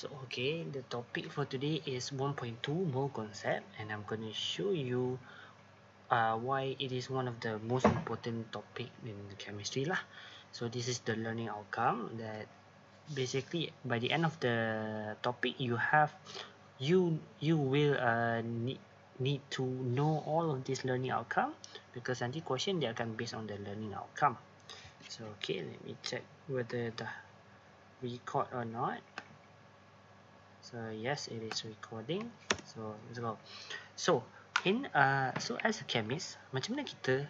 Okay, the topic for today is 1.2 mole concept, and I'm going to show you why it is one of the most important topic in chemistry lah. So this is the learning outcome that basically by the end of the topic you will need to know all of this learning outcome, because nanti question dia akan based on the learning outcome. So okay, let me check whether the record or not. So yes, it is recording. So let's go. So as a chemist, macam mana kita?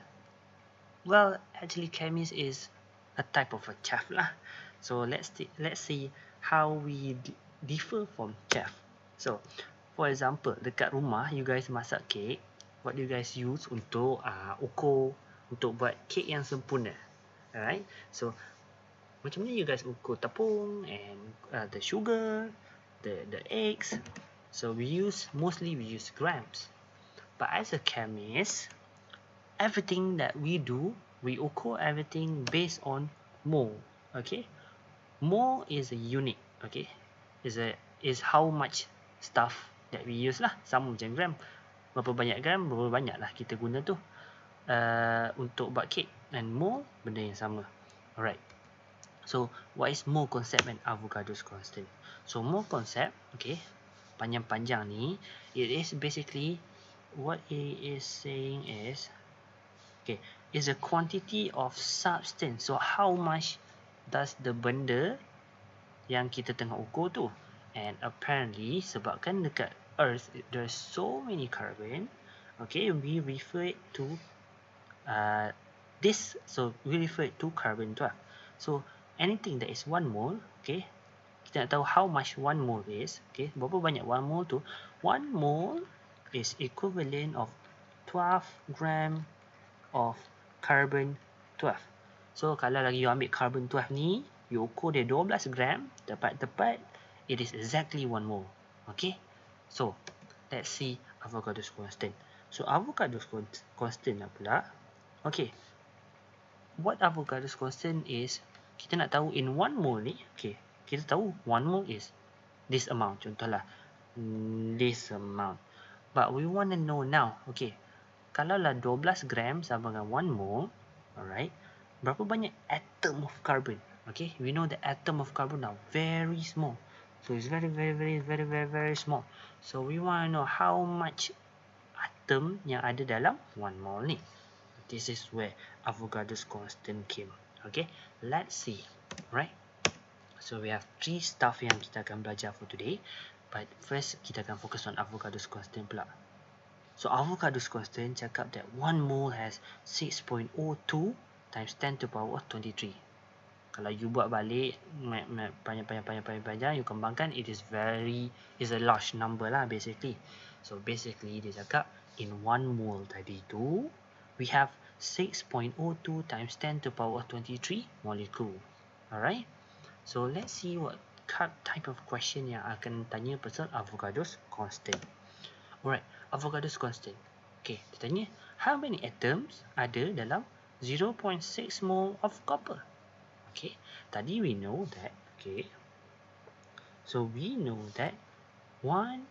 Well, actually, chemist is a type of a chef lah. So let's see how we differ from chef. So for example, dekat rumah you guys masak kek, what do you guys use untuk ukur untuk buat kek yang sempurna? Alright. So macam mana you guys ukur tepung and the sugar, the eggs? So mostly we use grams. But as a chemist, everything that we do, we ukur everything based on mole. Okay, mole is a unit. Okay, is how much stuff that we use lah. Sama macam gram, berapa banyak gram, berapa banyak lah kita guna tu untuk buat kek. And mole benda yang sama. Alright. So what is mole concept and Avogadro's constant? So mole concept, okay, panjang-panjang ni, it is basically what it is saying is, okay, is a quantity of substance. So how much does the benda yang kita tengah ukur tu? And apparently sebabkan dekat Earth there's so many carbon, okay, we refer it to this. So we refer it to carbon 12. So anything that is 1 mole, okay, kita nak tahu how much 1 mole is. Okay, berapa banyak 1 mole tu? 1 mole is equivalent of 12 gram of carbon 12. So kalau lagi you ambil carbon 12 ni, you ukur dia 12 gram, tepat-tepat it is exactly 1 mole. Okay, so let's see Avogadro's constant. So Avogadro's constant pula, okay, what Avogadro's constant is, kita nak tahu in 1 mole ni, okay, kita tahu 1 mole is this amount, contohlah this amount. But we want to know now, okay, kalau lah 12 gram sama dengan 1 mole, alright, berapa banyak atom of carbon? Okay, we know the atom of carbon are very small. So it's very small. So we want to know how much atom yang ada dalam 1 mole ni. This is where Avogadro's constant came. Okay, let's see. Right. So we have 3 stuff yang kita akan belajar for today. But first kita akan fokus on Avogadro's constant pula. So Avogadro's constant cakap that 1 mole has 6.02 times 10 to the power 23. Kalau you buat balik panjang, you kembangkan, it is a large number lah basically. So basically dia cakap in 1 mole tadi tu, we have 6.02 times 10 to the power 23 molecule. Alright. So let's see what type of question yang akan tanya pasal Avogadro's constant. Alright, Avogadro's constant. Okay, dia tanya how many atoms ada dalam 0.6 mole of copper. Okay, tadi we know that, okay, so we know that 1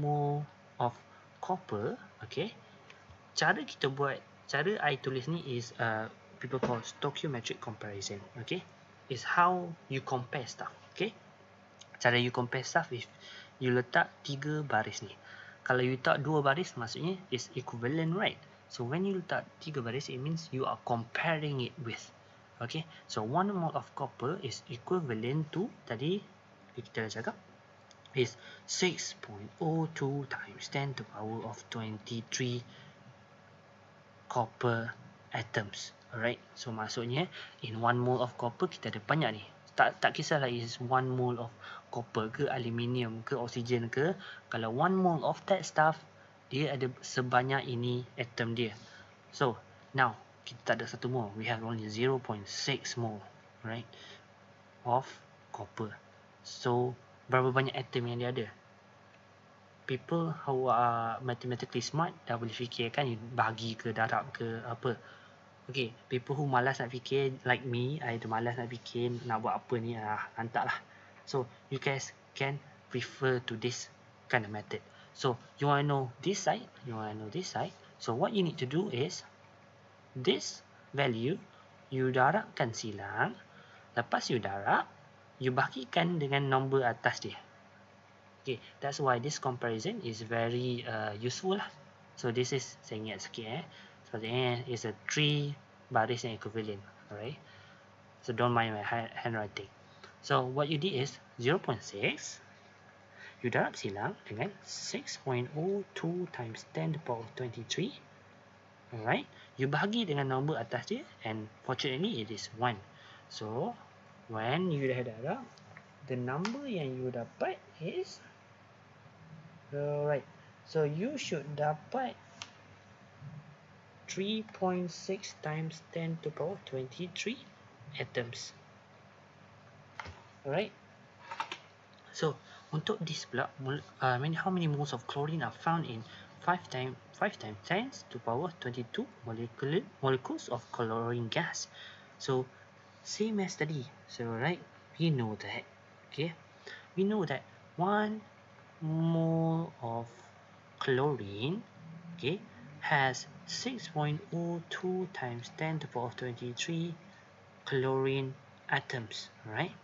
mole of copper, okay, cara I tulis ni is people call stoichiometric comparison. Okay, is how you compare stuff. Okay, cara you compare stuff is you letak 3 baris ni. Kalau you letak 2 baris, maksudnya is equivalent, right? So when you letak 3 baris, it means you are comparing it with. Okay, so 1 mole of copper is equivalent to, tadi kita dah cakap, is 6.02 times 10 to the power of 23 copper atoms. Alright, so maksudnya in 1 mole of copper kita ada banyak ni. Tak kisahlah is 1 mole of copper ke aluminium ke oksigen ke, kalau 1 mole of that stuff, dia ada sebanyak ini atom dia. So now kita tak ada 1 mole, we have only 0.6 mole, right, of copper. So berapa banyak atom yang dia ada? People who are mathematically smart dah boleh fikir kan, bahagi ke darab ke apa. Okay, people who malas nak fikir like me, I tu malas nak fikir nak buat apa ni, hantar lah. So you guys can refer to this kind of method. So you want to know this side, So what you need to do is this value you darabkan silang. Lepas you darab, you bahagikan dengan nombor atas dia. Okay, that's why this comparison is very useful lah. So this is, saya ingat sikit So ini is a 3 baris yang equivalent. Alright. So don't mind my handwriting. So what you did is 0.6 you darab silang dengan 6.02 times 10 to the power of 23. Alright. You bahagi dengan nombor atas dia, and fortunately it is 1. So when you dah darab, the number yang you dapat is alright. So you should dapat 3.6 times 10 to the power of 23 atoms. Alright. So untuk this pula, how many moles of chlorine are found in 5 times 10 to the power 22 molecules of chlorine gas. So same as tadi. So right, we know that, okay, we know that 1 mole of chlorine, okay, has 6.02 times 10 to the power 23 chlorine atoms, right?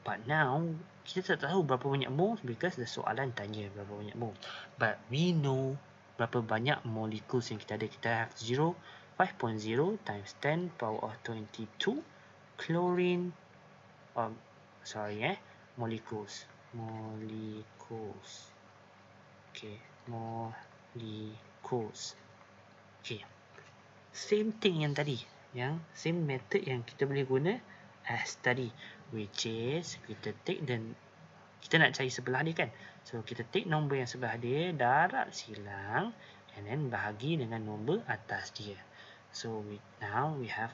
But now kita tak tahu berapa banyak moles because the soalan tanya berapa banyak moles. But we know berapa banyak molecules yang kita ada. Kita have 5.0 times 10 power of 22 chlorine molecules. Okay, molecules. Okay, same thing yang tadi, yang same method yang kita boleh guna as tadi, which is kita take kita nak cari sebelah dia kan. So kita take nombor yang sebelah dia, darab silang, and then bahagi dengan nombor atas dia. So now we have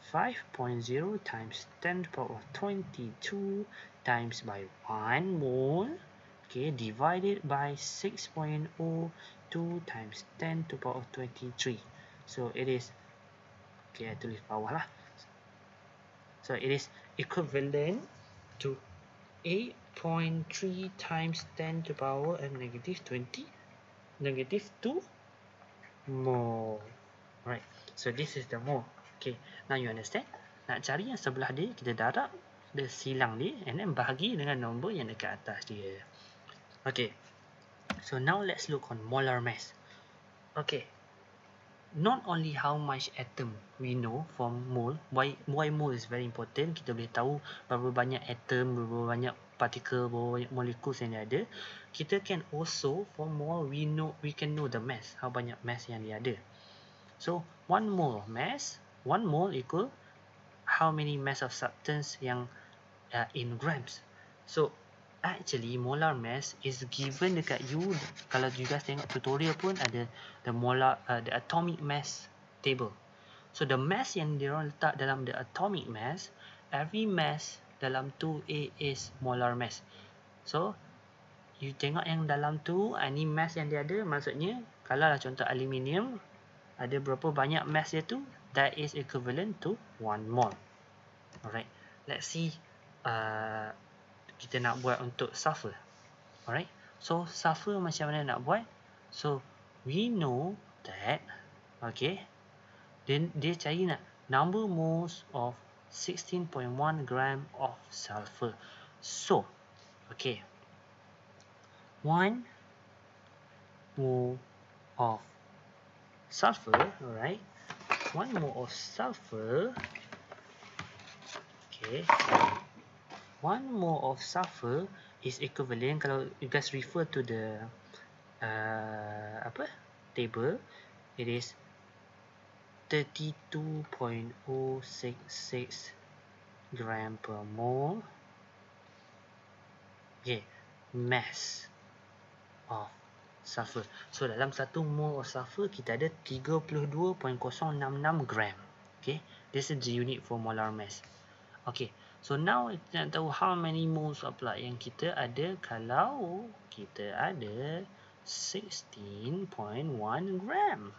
5.0 times 10 to the power of 22 times by 1 mole, okay, divided by 6.02 times 10 to the power of 23. So it is, okay, I tulis bawah lah. So it is equivalent to 8.3 times 10 to the power of negative 2 mole. Right. So this is the mole. Okay. Now you understand? Nak cari yang sebelah dia, kita darab dia silang dia, and then bahagi dengan nombor yang dekat atas dia. Okay. So now let's look on molar mass. Okay. Not only how much atom we know from mole, why mole is very important. Kita boleh tahu berapa banyak atom, berapa banyak particle, berapa banyak molecules yang dia ada. Kita can also, from mole, we can know the mass, how banyak mass yang dia ada. So 1 mole of mass, 1 mole equal how many mass of substance yang in grams. So actually molar mass is given dekat you. Kalau you guys tengok tutorial pun ada the atomic mass table. So the mass yang dia orang letak dalam the atomic mass, every mass dalam tu is molar mass. So you tengok yang dalam tu, ni mass yang dia ada, maksudnya kalau lah contoh aluminium ada berapa banyak mass dia tu, that is equivalent to 1 mole. Alright, let's see kita nak buat untuk sulfur. Alright, so sulfur macam mana nak buat? So we know that, okay, then dia cari nak number moles of 16.1 gram of sulfur. So okay, 1 mole of sulfur, alright, 1 mole of sulfur, okay, 1 mole of sulfur is equivalent, kalau you guys refer to the table, it is 32.066 gram per mole, okay, mass of sulfur. So dalam 1 mole of sulfur kita ada 32.066 gram. Okay, this is the unit for molar mass. Okay, so now kita nak tahu how many moles of pula yang kita ada kalau kita ada 16.1 gram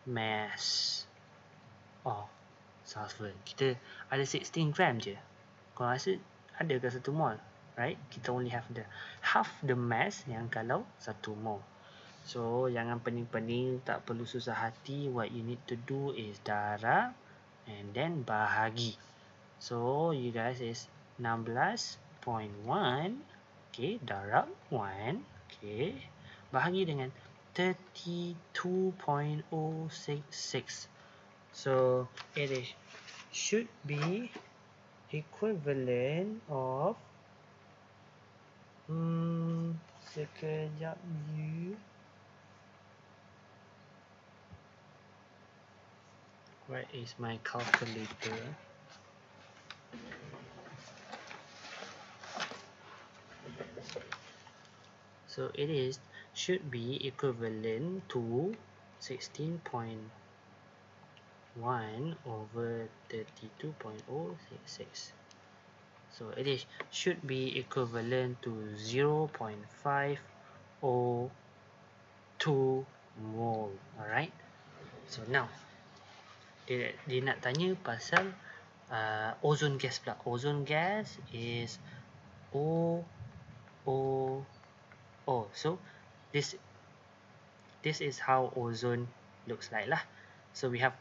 mass of sulfur. Kita ada 16 gram je. Kau rasa ada ke 1 mole? right? Kita only have the half the mass yang kalau 1 mole. So jangan pening-pening, tak perlu susah hati. What you need to do is darab and then bahagi. So you guys is 16.1, okay, darab 1, okay, bahagi dengan 32.066. So it is should be equivalent of sekejap you. Where is my calculator? So it is should be equivalent to 16.1 over 32.066. So it is should be equivalent to 0.502 mole. Alright. So now dia nak tanya pasal ozone gas pula. Ozone gas is O. So this is how ozone looks like lah. So we have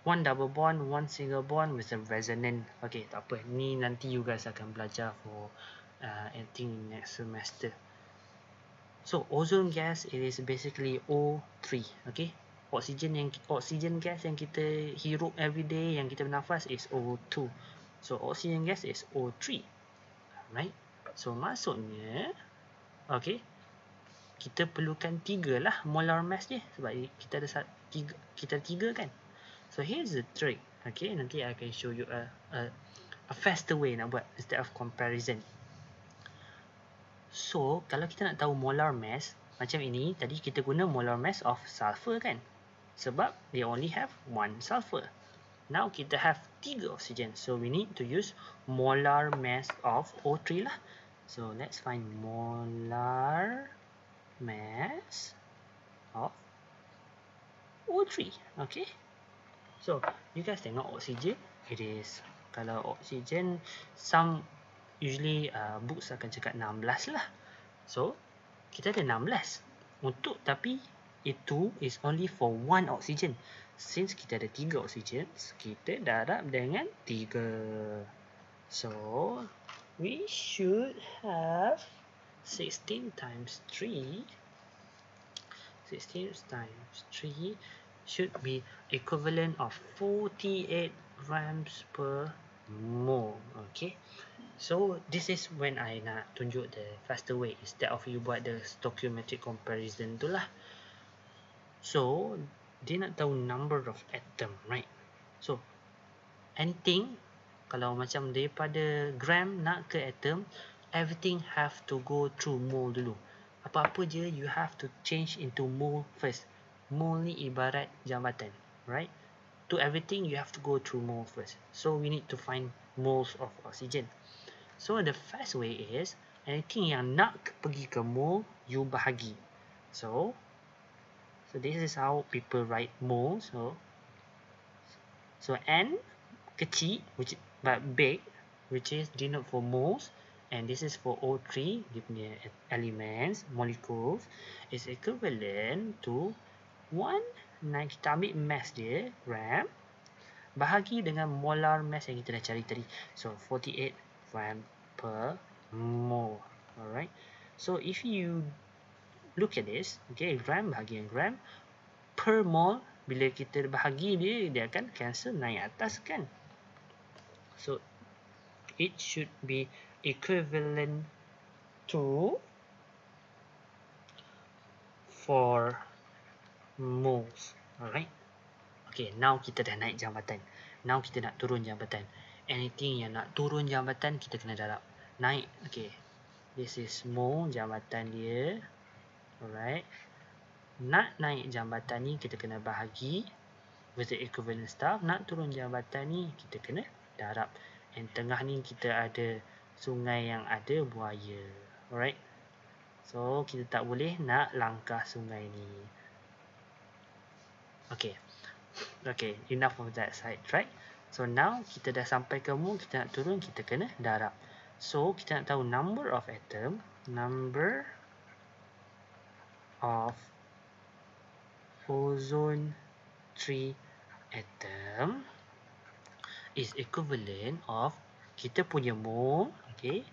one double bond, one single bond with a resonant. Okay, tak apa. Ni nanti you guys akan belajar for I think next semester. So ozone gas, it is basically O3. Okay, oxygen gas yang kita hirup every day, yang kita bernafas is O2. So oxygen gas is O3. Right? So maksudnya, okay, kita perlukan 3 lah molar mass dia, sebab kita ada 3 kan. So here's the trick. Okay, nanti I akan show you a faster way nak buat instead of comparison. So kalau kita nak tahu molar mass macam ini, tadi kita guna molar mass of sulfur kan, sebab they only have 1 sulfur. Now kita have 3 oxygen, so we need to use molar mass of O3 lah. So let's find molar mass of O3. Okay, so you guys tengok oxygen, it is, kalau oxygen some usually books akan cakap 16 lah. So kita ada 16 untuk, tapi itu is only for 1 oxygen. Since kita ada 3 oxygen, kita darab dengan 3. So we should have 16 times 3. 16 times 3 should be equivalent of 48 grams per mole. Okay, so this is when I nak tunjuk the faster way instead of you buat the stoichiometric comparison tu lah. So dia nak tahu number of atom, right? So anything, kalau macam daripada gram nak ke atom, everything have to go through mole dulu. Apa-apa je you have to change into mole first. Mole ni ibarat jambatan, right? To everything you have to go through mole first. So we need to find moles of oxygen. So the first way is anything yang nak pergi ke mole, you bahagi. So this is how people write mole. So N kecil, but big, which is denote for moles, and this is for O3, dia punya elements, molecules, is equivalent to 1, kita ambil mass dia, gram, bahagi dengan molar mass yang kita dah cari tadi. So 48 gram per mole. Alright. So if you look at this, okay, gram bahagi dengan gram per mole, bila kita bahagi dia akan cancel naik atas kan. So it should be equivalent to 4 moles. Alright. Okay, now kita dah naik jambatan. Now kita nak turun jambatan. Anything yang nak turun jambatan, kita kena darab. Naik, okay. This is mole jambatan dia. Alright. Nak naik jambatan ni, kita kena bahagi with the equivalent stuff. Nak turun jambatan ni, kita kena darab. And tengah ni kita ada sungai yang ada buaya. Alright. So kita tak boleh nak langkah sungai ni. Okay, enough of that side, right? So now kita dah sampai ke mole, kita nak turun, kita kena darab. So kita nak tahu number of atom, number of ozone 3 atom is equivalent of kita punya mole. Okay,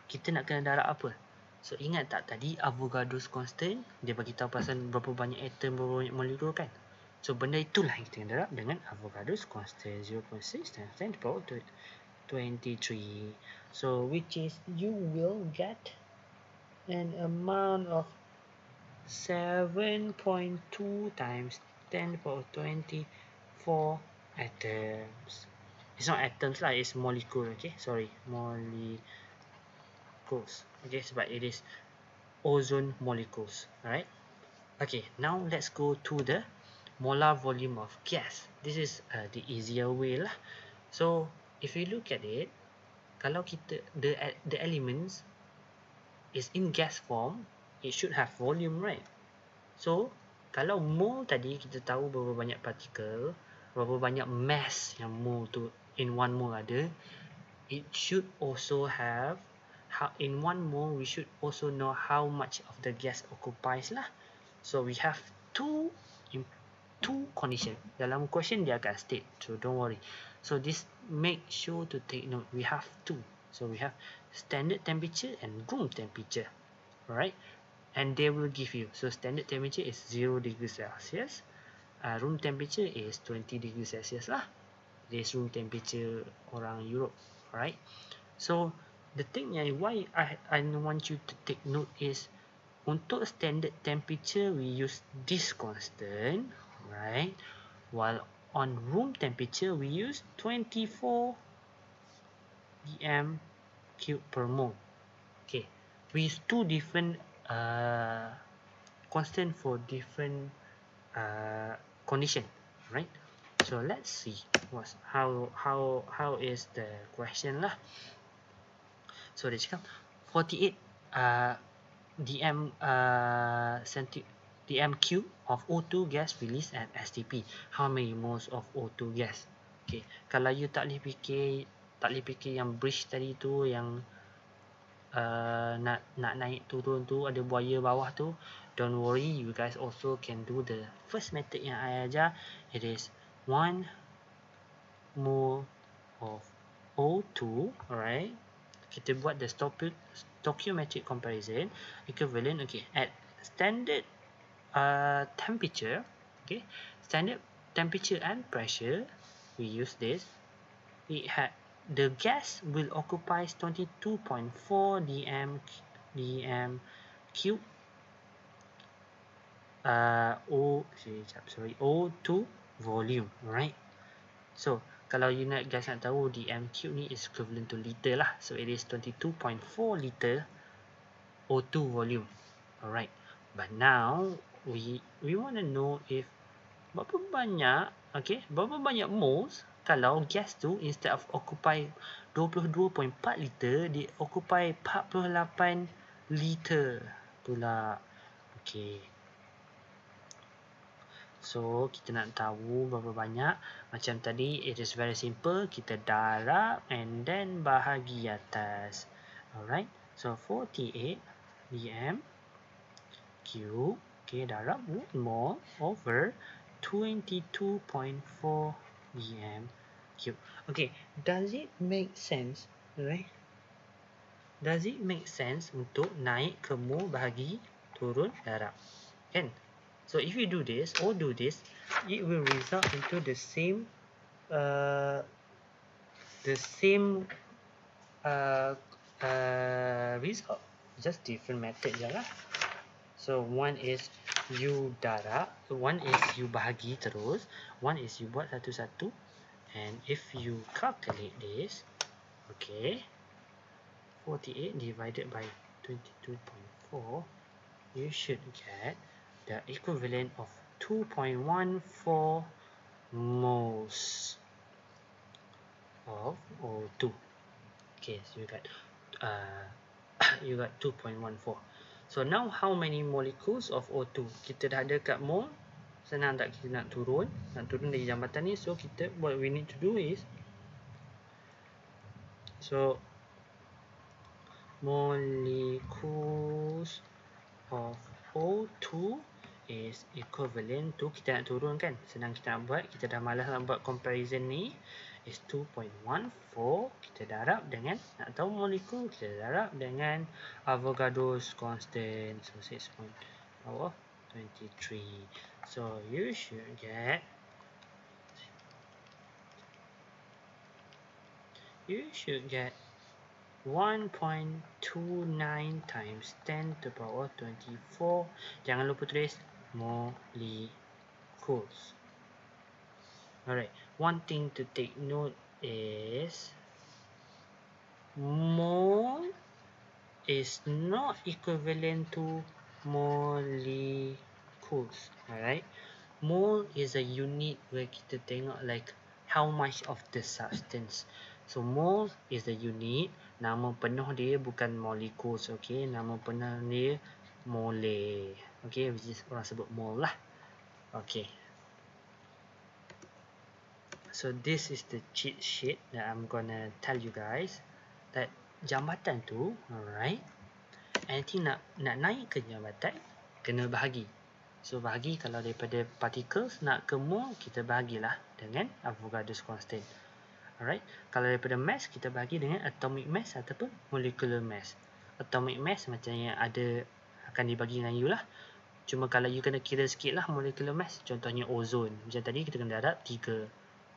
kita nak kena darab apa? So ingat tak tadi Avogadro's constant dia bagi tahu pasal berapa banyak atom, berapa banyak molekul kan? So benda itulah yang kita kena darab dengan Avogadro's constant 0.6 times 10 to the power 23. So which is you will get an amount of 7.2 times 10 to the power 24 atoms. It's not atoms lah, it's molecule. Okay, sorry, molecules. Okay, sebab it is ozone molecules. Alright. Okay, now let's go to the molar volume of gas. This is the easier way lah. So if you look at it, kalau kita the elements is in gas form, it should have volume, right? So kalau mole tadi kita tahu berapa banyak partikel, berapa banyak mass yang mole tu in one mole ada, it should also have how in one mole we should also know how much of the gas occupies lah. So we have two condition. Dalam question dia akan state, so don't worry. So this make sure to take note. We have two. So we have standard temperature and room temperature. Alright, and they will give you. So standard temperature is 0 degrees Celsius. Room temperature is 20 degrees Celsius lah. This room temperature orang Europe. Alright. So the thing why I want you to take note is untuk standard temperature we use this constant, right? While on room temperature we use 24 dm cube per mole. Okay, we use two different constant for different condition, right? So let's see what's how is the question lah. So dia cakap 48 dm cube of O2 gas released at STP. How many moles of O2 gas? Okay, kalau you tak boleh fikir yang bridge tadi tu, yang nak naik turun tu ada buaya bawah tu, don't worry, you guys also can do the first method yang I ajar. It is 1 mole of O2, alright. Kita buat the stoichiometric comparison equivalent. Okay, at standard temperature, okay, standard temperature and pressure, we use this. The gas will occupy 22.4 dm cube O2 volume, right? So kalau you nak guys nak tahu dm cube ni is equivalent to liter lah. So it is 22.4 liter O2 volume. Alright. But now we want to know if berapa banyak moles kalau gas tu instead of occupy 22.4 liter, dia occupy 48 liter pula. Okay. So kita nak tahu berapa banyak. Macam tadi, it is very simple. Kita darab and then bahagi atas. Alright. So 48 dm cube. Okay, darab 1 mole over 22.4 dm cube. Okay, does it make sense? Right? Does it make sense untuk naik ke mole bahagi turun darab? Kan? So if you do this or do this, it will result into the same result, just different method je lah. So one is you darab, one is you bahagi terus, one is you buat satu-satu, and if you calculate this, okay, 48 divided by 22.4, you should get the equivalent of 2.14 moles of O2. Okay, so you got 2.14. So now how many molecules of O2? Kita dah ada kat mole. Senang tak kita nak turun dari jambatan ni. So kita, what we need to do is, so molecules of O2 is equivalent to, kita nak turun kan, senang kita nak buat, kita dah malas nak buat comparison ni, is 2.14. Kita darab dengan, nak tahu molekul, kita darab dengan Avogadro's constant, so 6.23. So you should get 1.29 times 10 to the power 24. Jangan lupa tulis molecules. Alright, one thing to take note is mole is not equivalent to molecules. Alright, mole is a unit where kita tengok like how much of the substance. So mole is the unit. Nama penuh dia bukan molecules, okay? Nama penuh dia mole, okay? Which is orang sebut mole lah, okay? So this is the cheat sheet that I'm gonna tell you guys that jambatan tu, alright? Anything nak naik ke jambatan, kena bahagi. So bahagi kalau daripada particles nak ke mole, kita bahagilah dengan Avogadro's constant. Alright, kalau daripada mass kita bahagi dengan atomic mass ataupun molecular mass. Atomic mass macam yang ada akan dibagi dengan you lah. Cuma kalau you kena kira sikit lah molecular mass, contohnya ozon. Macam tadi kita kena darab 3.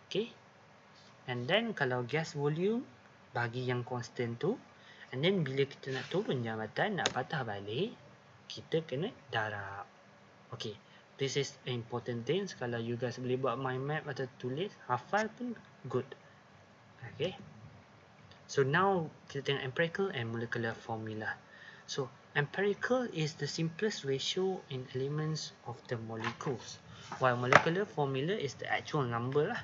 Okay. And then kalau gas volume, bagi yang constant tu. And then bila kita nak turun jambatan, nak patah balik, kita kena darab. Okay. This is important things. Kalau you guys boleh buat mind map atau tulis, hafal pun good. Okay. So now kita tengok empirical and molecular formula. So empirical is the simplest ratio in elements of the molecules, while molecular formula is the actual number lah.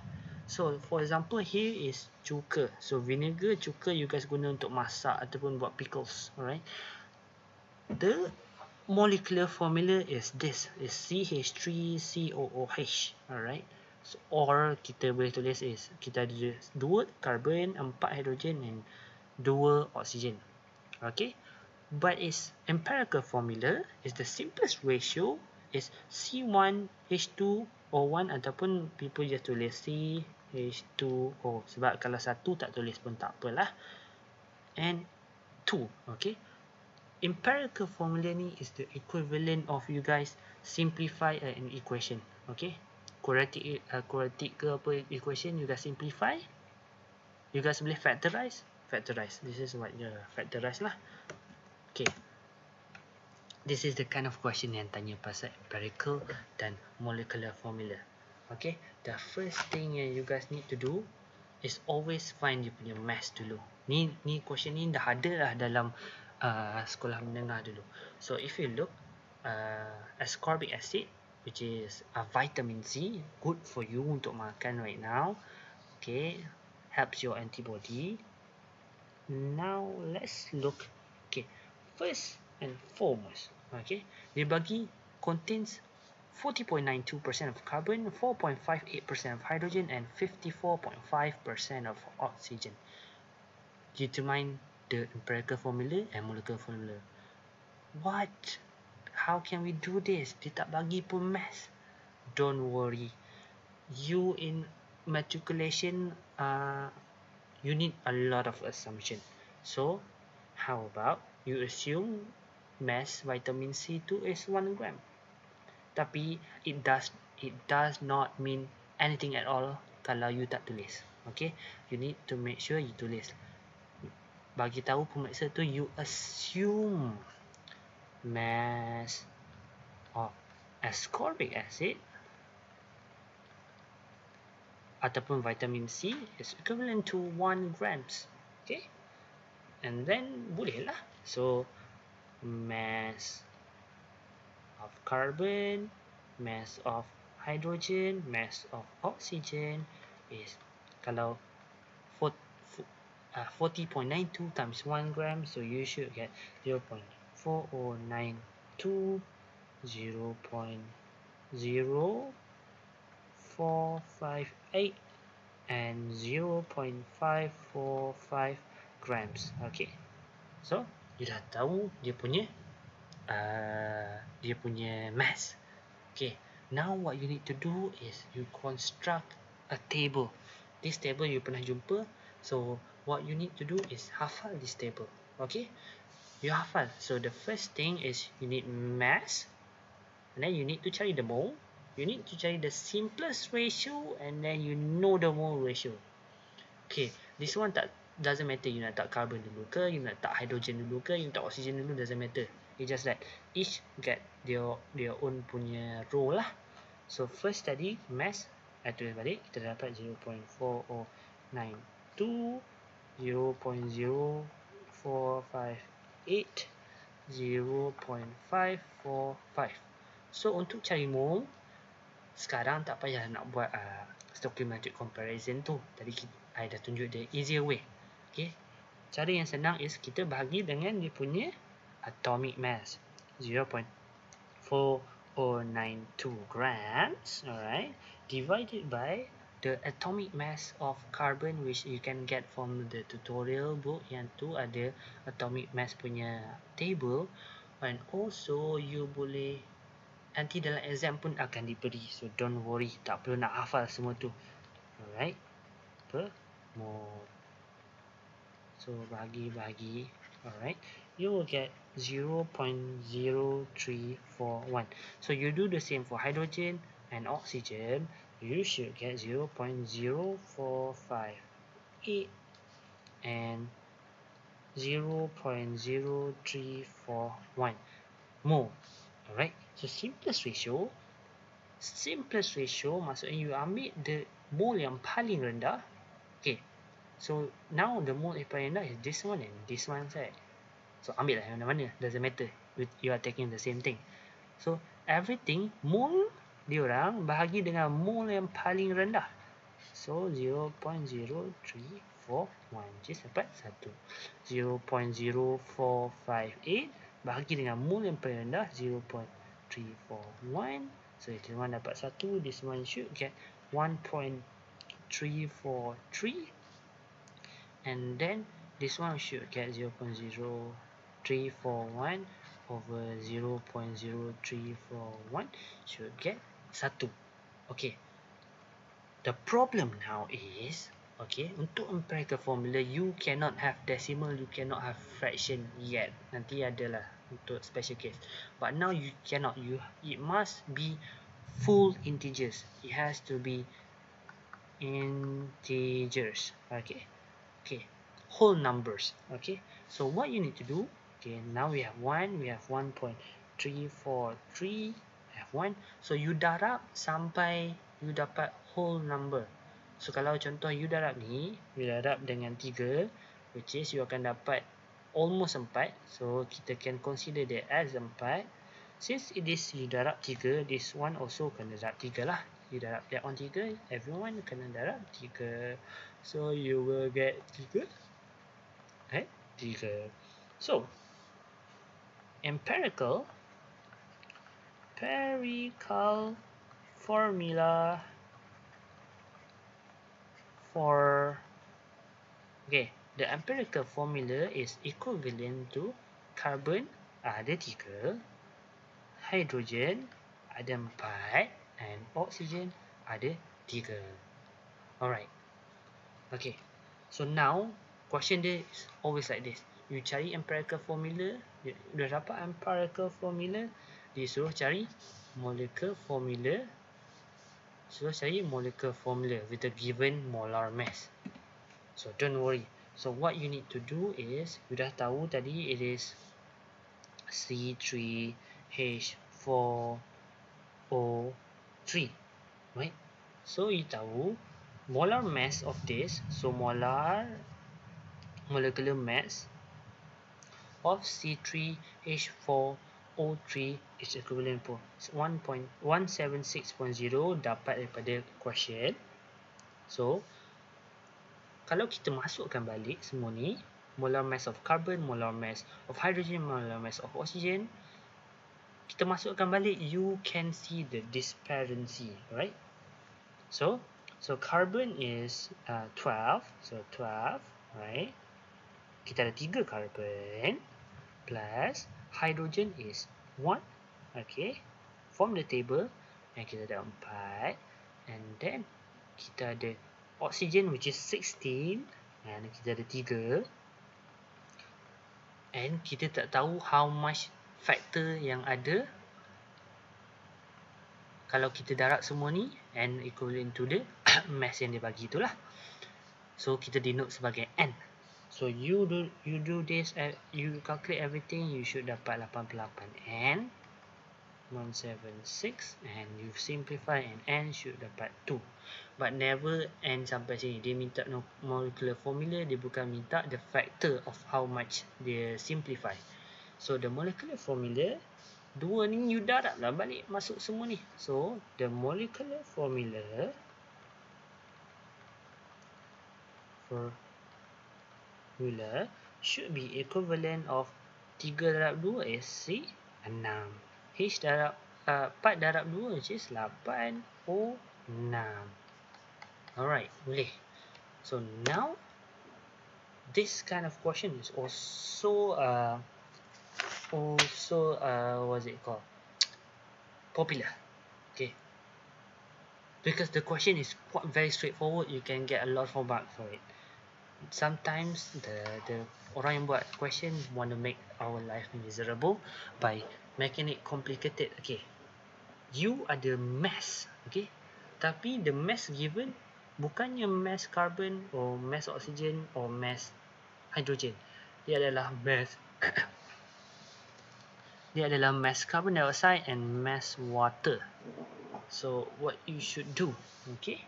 So for example here is cuka. So vinegar, cuka you guys guna untuk masak ataupun buat pickles, alright. The molecular formula is this, is CH3COOH, alright. So, or kita boleh tulis is, kita ada 2 carbon, 4 hydrogen and 2 oxygen. Okay. But its empirical formula is the simplest ratio is C1H2O1 ataupun people just tulis CH2O, sebab kalau 1 tak tulis pun tak apalah. And 2, okay. Empirical formula ni is the equivalent of you guys simplify an equation, okay. Quadratic ke apa equation, you guys simplify, you guys boleh factorize. This is what you factorize lah. Okay, this is the kind of question yang tanya pasal empirical dan molecular formula. Okay, the first thing yang you guys need to do is always find you punya mass dulu. Ni question ni dah ada lah dalam sekolah menengah dulu. So if you look, ascorbic acid, which is a vitamin C, good for you untuk makan right now. Okay, helps your antibody. Now let's look. Okay, first and foremost, okay, dia bagi contains 40.92% of carbon, 4.58% of hydrogen, and 54.5% of oxygen. Determine the empirical formula and molecular formula. What? How can we do this? Dia tak bagi pun mass. Don't worry. You in matriculation, you need a lot of assumption. So, how about you assume mass vitamin C tu is 1 gram. Tapi it does not mean anything at all kalau you tak tulis. Okay, you need to make sure you tulis. Bagi tahu pemeriksa tu, you assume mass of ascorbic acid ataupun vitamin C is equivalent to 1 grams. Okay, and then boleh lah. So mass of carbon, mass of hydrogen, mass of oxygen is, kalau 40.92 times 1 gram, so you should get 0.4092, 0.0458 and 0.545 grams. Okay, so you dah tahu dia punya mass. Okay, now what you need to do is you construct a table. This table you pernah jumpa, so what you need to do is hafal this table. Okay, you hafal. So the first thing is you need mass, and then you need to cari the mole. You need to cari the simplest ratio, and then you know the mole ratio. Okay, this one doesn't matter you nak tak carbon dulu ke, you nak tak hydrogen dulu ke, you nak tak oxygen dulu, doesn't matter. It's just that each get their own punya role lah. So first tadi mass, tulis balik, kita dapat 0.4092, 0.0458, 0.545. So untuk cari mole, sekarang tak payah nak buat stoichiometric comparison tu. Tadi I dah tunjuk the easier way. Okay, cara yang senang is kita bahagi dengan dia punya atomic mass, 0.4092 grams, alright, divided by the atomic mass of carbon, which you can get from the tutorial book yang tu ada atomic mass punya table, and also you boleh nanti dalam exam pun akan diberi, so don't worry, tak perlu nak hafal semua tu. Alright, per mole. So bahagi, alright, you will get 0.0341. So you do the same for hydrogen and oxygen, you should get 0.0458 and 0.0341 mole. Alright, so simplest ratio maksudnya you ambil the mole yang paling rendah. Okay, so now the mole yang paling rendah is this one and this one side. So ambil lah yang mana-mana, doesn't matter, you are taking the same thing. So everything mole diorang bahagi dengan mole yang paling rendah. So 0.0341, just dapat 1. 0.0458 bahagi dengan mole yang paling rendah, 0.341. So this one dapat 1, this one should get 1.343, and then this one should get 0.0341 over 0.0341 should get 1. Okay, the problem now is, okay, untuk empirical formula you cannot have decimal, you cannot have fraction yet. Nanti adalah untuk special case. But now you cannot. It must be full integers. It has to be integers. Okay. Whole numbers. Okay. So what you need to do? Okay. Now we have 1. We have 1.343. Have 1. So you darab sampai you dapat whole number. So kalau contoh you darab ni, you darab dengan 3, which is you akan dapat almost 4. So kita can consider that as 4. Since it is you darab 3, this one also kena darab 3 lah. You darab that on 3, everyone kena darab 3. So you will get 3. 3. So empirical formula for, okay, the empirical formula is equivalent to carbon ada 3, hydrogen ada 4, and oxygen ada 3. Alright. Okay. So now question dia is always like this. You cari empirical formula, dah dapat empirical formula, disuruh cari molecular formula. With a given molar mass. So don't worry. So what you need to do is, you dah tahu tadi it is C3H4O3, right? So you tahu molar mass of this. So molecular mass of C3H4O3 is equivalent to 1.176.0 dapat daripada question. So kalau kita masukkan balik semua ni, molar mass of carbon, molar mass of hydrogen, molar mass of oxygen, kita masukkan balik, you can see the disparity, right? So carbon is 12, so 12, right? Kita ada 3 carbon, plus hydrogen is 1. Okay, from the table, and kita ada 4, and then kita ada oxygen which is 16, and kita ada 3, and kita tak tahu how much factor yang ada kalau kita darab semua ni, and equivalent to the mass yang dia bagi itulah. So kita denote sebagai n. So you do this, you calculate everything, you should dapat 88 n 176, and you simplify, and n should dapat 2. But never n sampai sini. Dia minta molecular formula, dia bukan minta the factor of how much dia simplify. So the molecular formula, 2 ni you darab lah balik masuk semua ni. So the molecular formula should be equivalent of 3 darab 2 is 6, 6. H darab 4 darab 2 which is 8, 6. Alright, boleh. So now this kind of question is also what's it called? Popular. Okay. Because the question is very straightforward, you can get a lot of marks for it. Sometimes the orang yang buat question want to make our life miserable by making it complicated. Okay, you ada mass, okay, tapi the mass given bukannya mass carbon or mass oxygen or mass hydrogen. Dia adalah mass dia adalah mass carbon dioxide and mass water. So what you should do, okay,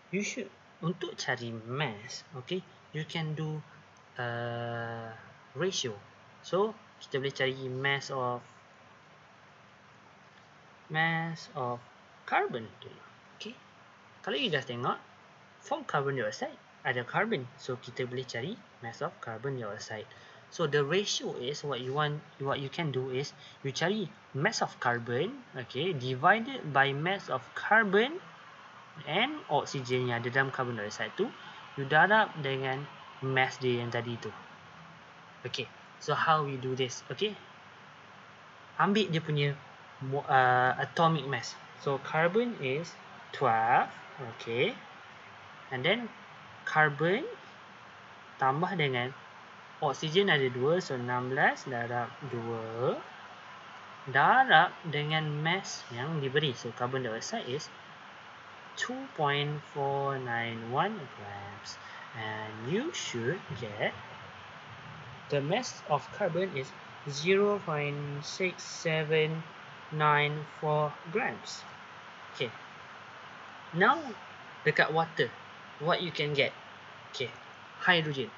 you should, untuk cari mass, okay, you can do ratio. So kita boleh cari mass of carbon dulu. Okay, kalau you dah tengok from carbon dioxide ada carbon, so kita boleh cari mass of carbon dioxide. So the ratio is what you can do is you cari mass of carbon, okay, divided by mass of carbon and oxygen yang ada dalam carbon dioxide tu, you darab dengan mass dia yang tadi tu. Okay, so how we do this? Okay, ambil dia punya atomic mass. So carbon is 12, okay, and then carbon tambah dengan oxygen ada 2, so 16 darab 2 darab dengan mass yang diberi. So carbon dioxide is 2.491 grams, and you should get the mass of carbon is 0.6794 grams. Okay, now dekat water, what you can get? Okay, hydrogen.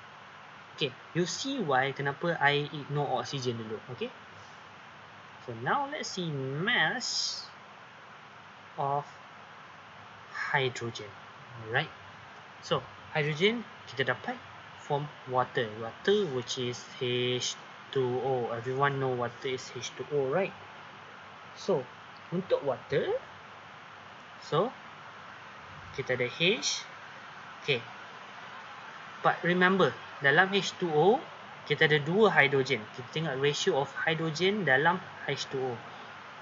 Okay, you see why kenapa I ignore oxygen dulu. Okay, so now let's see mass of hydrogen. Alright, so hydrogen kita dapat from water which is H2O. Everyone know water is H2O, right? So untuk water, so kita ada H, okay, but remember dalam H2O kita ada 2 hydrogen. Kita tengok ratio of hydrogen dalam H2O.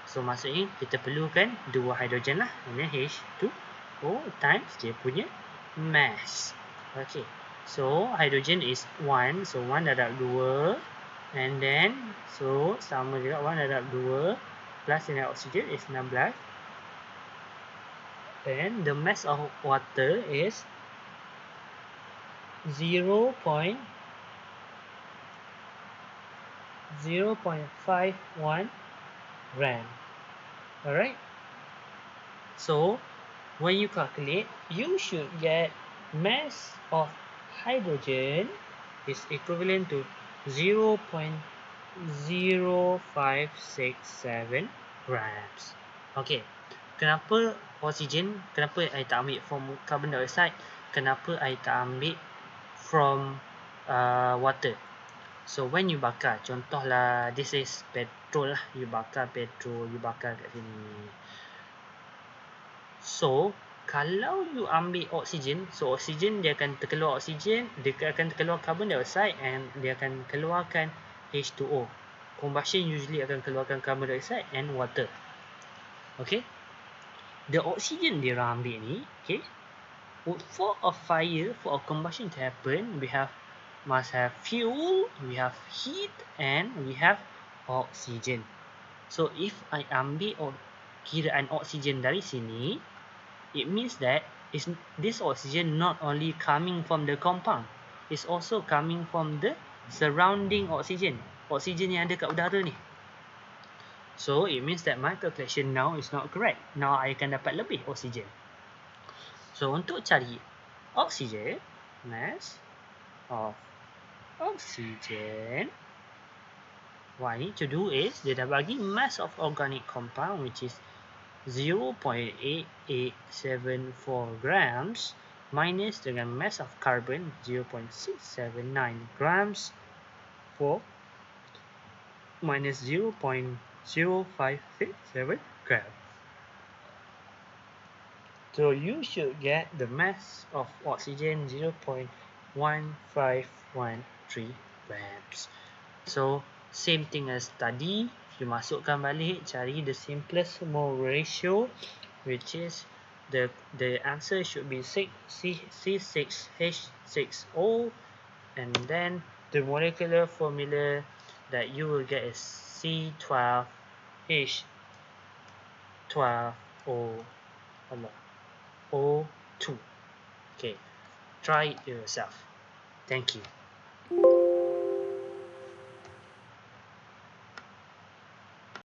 So maksudnya kita perlukan 2 hydrogen lah, and then H2O times dia punya mass. Okay, so hydrogen is 1, so 1 darab 2, and then so sama juga 1 darab 2 plus dengan oxygen is 16, and the mass of water is 0.51 gram. Alright, so when you calculate, you should get mass of hydrogen is equivalent to 0.0567 grams. Okay, kenapa oxygen, kenapa I tak ambil from carbon dioxide, kenapa I tak ambil from water? So when you bakar, contohlah this is petrol lah, you bakar petrol, you bakar kat sini. So kalau you ambil oxygen, so oxygen dia akan terkeluar oxygen, dia akan terkeluar carbon dioxide, and dia akan keluarkan H2O. Combustion usually akan keluarkan carbon dioxide and water. Okay. The oxygen dia orang ambil ni, okay, for a fire, for a combustion to happen, we must have fuel, we have heat, and we have oxygen. So if I ambil kiraan oxygen dari sini, it means that this oxygen not only coming from the compound, it's also coming from the surrounding oxygen yang ada kat udara ni. So it means that my calculation now is not correct. Now I akan dapat lebih oxygen. So untuk cari oxygen, mass of oxygen, what I need to do is, dia dah bagi mass of organic compound which is 0.8874 grams minus dengan mass of carbon 0.679 grams for minus 0.0567 grams. So you should get the mass of oxygen 0.1513 grams. So same thing as tadi, you masukkan balik, cari the simplest mole ratio, which is the answer should be C6H6O, and then the molecular formula that you will get is C12H12O2. Okay, try it yourself. Thank you.